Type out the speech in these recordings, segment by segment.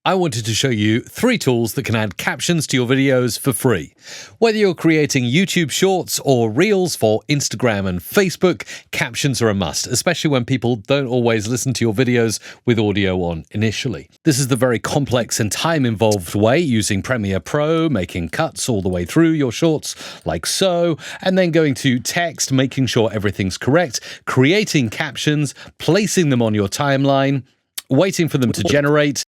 I wanted to show you 3 tools that can add captions to your videos for free. Whether you're creating YouTube shorts or reels for Instagram and Facebook, captions are a must, especially when people don't always listen to your videos with audio on initially. This is the very complex and time-involved way, using Premiere Pro, making cuts all the way through your shorts like so, and then going to text, making sure everything's correct, creating captions, placing them on your timeline, waiting for them to generate,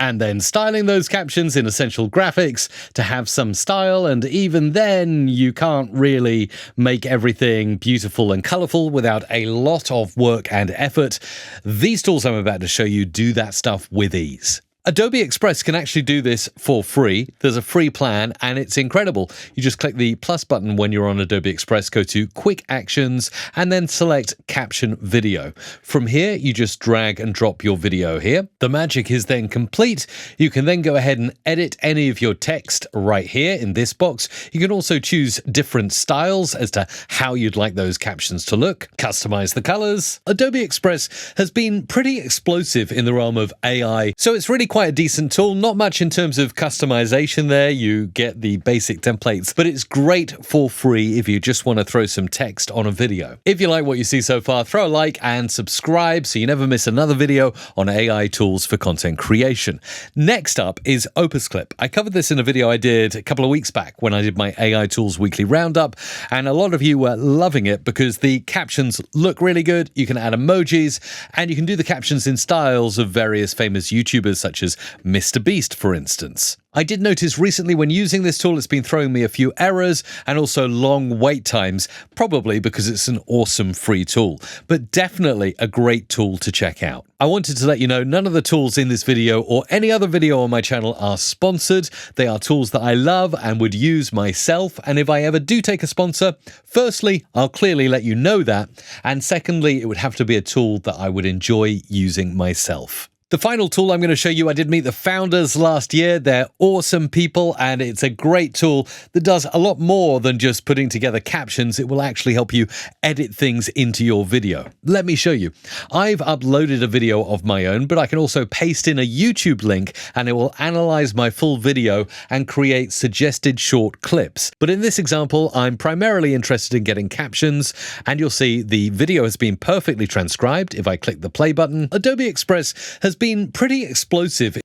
and then styling those captions in Essential Graphics to have some style, and even then you can't really make everything beautiful and colorful without a lot of work and effort. These tools I'm about to show you do that stuff with ease. Adobe Express can actually do this for free. There's a free plan and it's incredible. You just click the plus button when you're on Adobe Express, go to Quick Actions, and then select Caption Video. From here, you just drag and drop your video here. The magic is then complete. You can then go ahead and edit any of your text right here in this box. You can also choose different styles as to how you'd like those captions to look, customize the colors. Adobe Express has been pretty explosive in the realm of AI, so it's really quite a decent tool. Not much in terms of customization there. You get the basic templates, but it's great for free if you just want to throw some text on a video. If you like what you see so far, throw a like and subscribe so you never miss another video on AI tools for content creation. Next up is Opus Clip. I covered this in a video I did a couple of weeks back when I did my AI tools weekly roundup, and a lot of you were loving it because the captions look really good. You can add emojis and you can do the captions in styles of various famous YouTubers such as MrBeast, for instance. I did notice recently when using this tool, it's been throwing me a few errors and also long wait times, probably because it's an awesome free tool, but definitely a great tool to check out. I wanted to let you know none of the tools in this video or any other video on my channel are sponsored. They are tools that I love and would use myself, and if I ever do take a sponsor, firstly, I'll clearly let you know that, and secondly, it would have to be a tool that I would enjoy using myself. The final tool I'm going to show you, I did meet the founders last year. They're awesome people, and it's a great tool that does a lot more than just putting together captions. It will actually help you edit things into your video. Let me show you. I've uploaded a video of my own, but I can also paste in a YouTube link and it will analyze my full video and create suggested short clips. But in this example, I'm primarily interested in getting captions, and you'll see the video has been perfectly transcribed. If I click the play button, Adobe Express has been pretty explosive.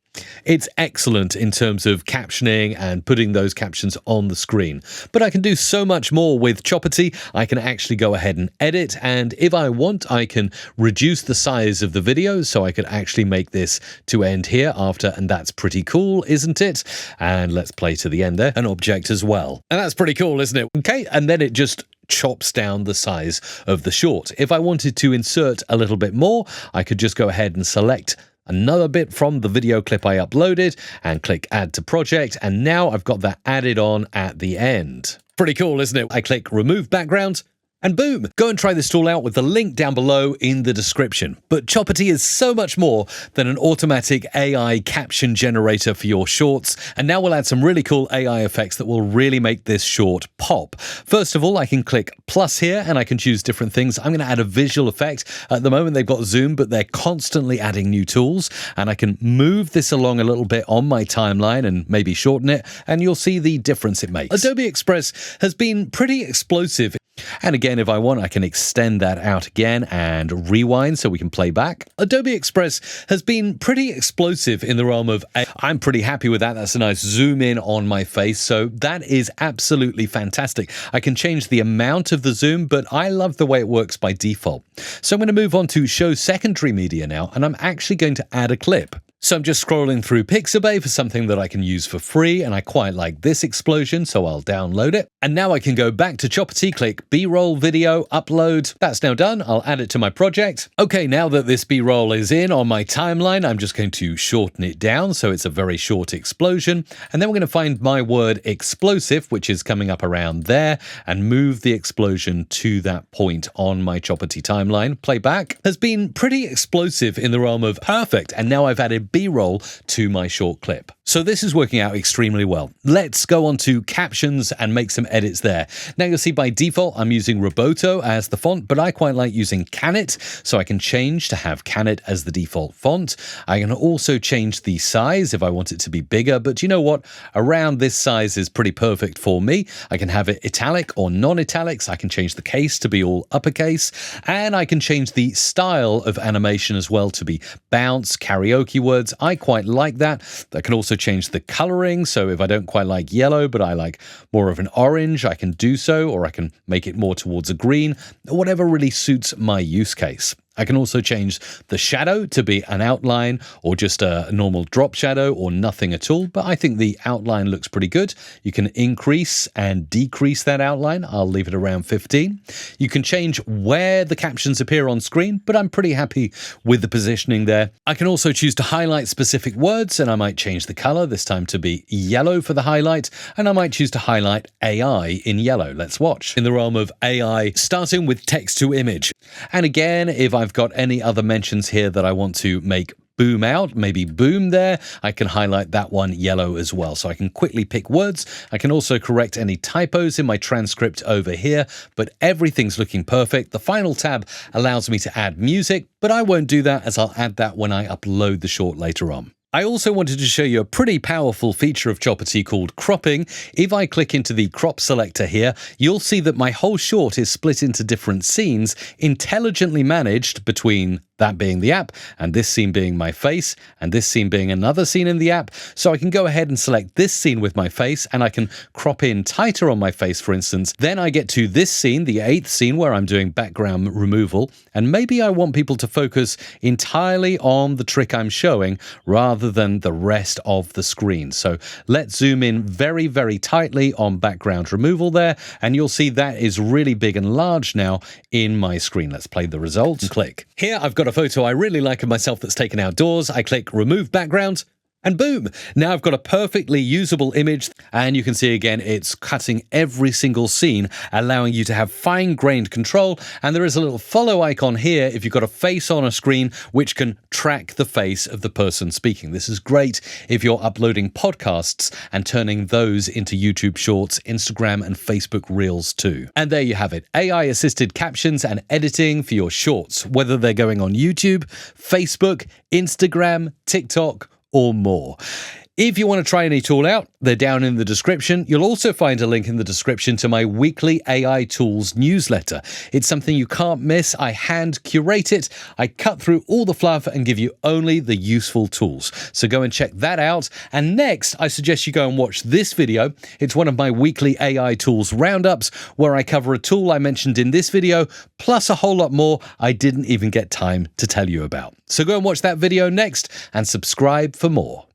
It's excellent in terms of captioning and putting those captions on the screen. But I can do so much more with Choppity. I can actually go ahead and edit, and if I want, I can reduce the size of the video, so I could actually make this to end here after, and that's pretty cool, isn't it? And let's play to the end there, an object as well. And that's pretty cool, isn't it? Okay, and then it just chops down the size of the short. If I wanted to insert a little bit more, I could just go ahead and select another bit from the video clip I uploaded and click Add to Project, and now I've got that added on at the end. Pretty cool, isn't it? I click Remove Background, and boom! Go and try this tool out with the link down below in the description. But Choppity is so much more than an automatic AI caption generator for your shorts, and now we'll add some really cool AI effects that will really make this short pop. First of all, I can click plus here and I can choose different things. I'm going to add a visual effect. At the moment they've got zoom, but they're constantly adding new tools, and I can move this along a little bit on my timeline and maybe shorten it, and you'll see the difference it makes. Adobe Express has been pretty explosive. And again, if I want, I can extend that out again and rewind so we can play back. Adobe Express has been pretty explosive in the realm of I'm pretty happy with that. That's a nice zoom in on my face. So that is absolutely fantastic. I can change the amount of the zoom, but I love the way it works by default. So I'm going to move on to show secondary media now, and I'm actually going to add a clip. So I'm just scrolling through Pixabay for something that I can use for free, and I quite like this explosion, so I'll download it. And now I can go back to Choppity, click B-roll video, upload. That's now done. I'll add it to my project. Okay, now that this B-roll is in on my timeline, I'm just going to shorten it down so it's a very short explosion. And then we're going to find my word explosive, which is coming up around there, and move the explosion to that point on my Choppity timeline. Playback has been pretty explosive in the realm of perfect, and now I've added add B-roll to my short clip. So this is working out extremely well. Let's go on to Captions and make some edits there. Now you'll see by default I'm using Roboto as the font, but I quite like using Canet, so I can change to have Canet as the default font. I can also change the size if I want it to be bigger, but you know what? Around this size is pretty perfect for me. I can have it italic or non-italics. I can change the case to be all uppercase, and I can change the style of animation as well to be bounce, karaoke words. I quite like that. I can also change the coloring, so if I don't quite like yellow but I like more of an orange, I can do so, or I can make it more towards a green, whatever really suits my use case. I can also change the shadow to be an outline or just a normal drop shadow or nothing at all, but I think the outline looks pretty good. You can increase and decrease that outline. I'll leave it around 15. You can change where the captions appear on screen, but I'm pretty happy with the positioning there. I can also choose to highlight specific words, and I might change the color, this time to be yellow for the highlight, and I might choose to highlight AI in yellow. Let's watch. In the realm of AI, starting with text to image. And again, if I've got any other mentions here that I want to make boom out, maybe boom there, I can highlight that one yellow as well. So I can quickly pick words. I can also correct any typos in my transcript over here, but everything's looking perfect. The final tab allows me to add music, but I won't do that as I'll add that when I upload the short later on. I also wanted to show you a pretty powerful feature of Choppity called cropping. If I click into the crop selector here, you'll see that my whole short is split into different scenes, intelligently managed between that being the app, and this scene being my face, and this scene being another scene in the app. So I can go ahead and select this scene with my face, and I can crop in tighter on my face, for instance. Then I get to this scene, the 8th scene, where I'm doing background removal, and maybe I want people to focus entirely on the trick I'm showing rather than the rest of the screen. So let's zoom in very, very tightly on background removal there, and you'll see that is really big and large now in my screen. Let's play the results and click. Here I've got a photo I really like of myself that's taken outdoors. I click remove background, and boom, now I've got a perfectly usable image, and you can see again it's cutting every single scene, allowing you to have fine-grained control. And there is a little follow icon here if you've got a face on a screen which can track the face of the person speaking. This is great if you're uploading podcasts and turning those into YouTube Shorts, Instagram and Facebook Reels too. And there you have it, AI-assisted captions and editing for your shorts, whether they're going on YouTube, Facebook, Instagram, TikTok, or more. If you want to try any tool out, they're down in the description. You'll also find a link in the description to my weekly AI tools newsletter. It's something you can't miss. I hand curate it. I cut through all the fluff and give you only the useful tools. So go and check that out. And next, I suggest you go and watch this video. It's one of my weekly AI tools roundups where I cover a tool I mentioned in this video, plus a whole lot more I didn't even get time to tell you about. So go and watch that video next and subscribe for more.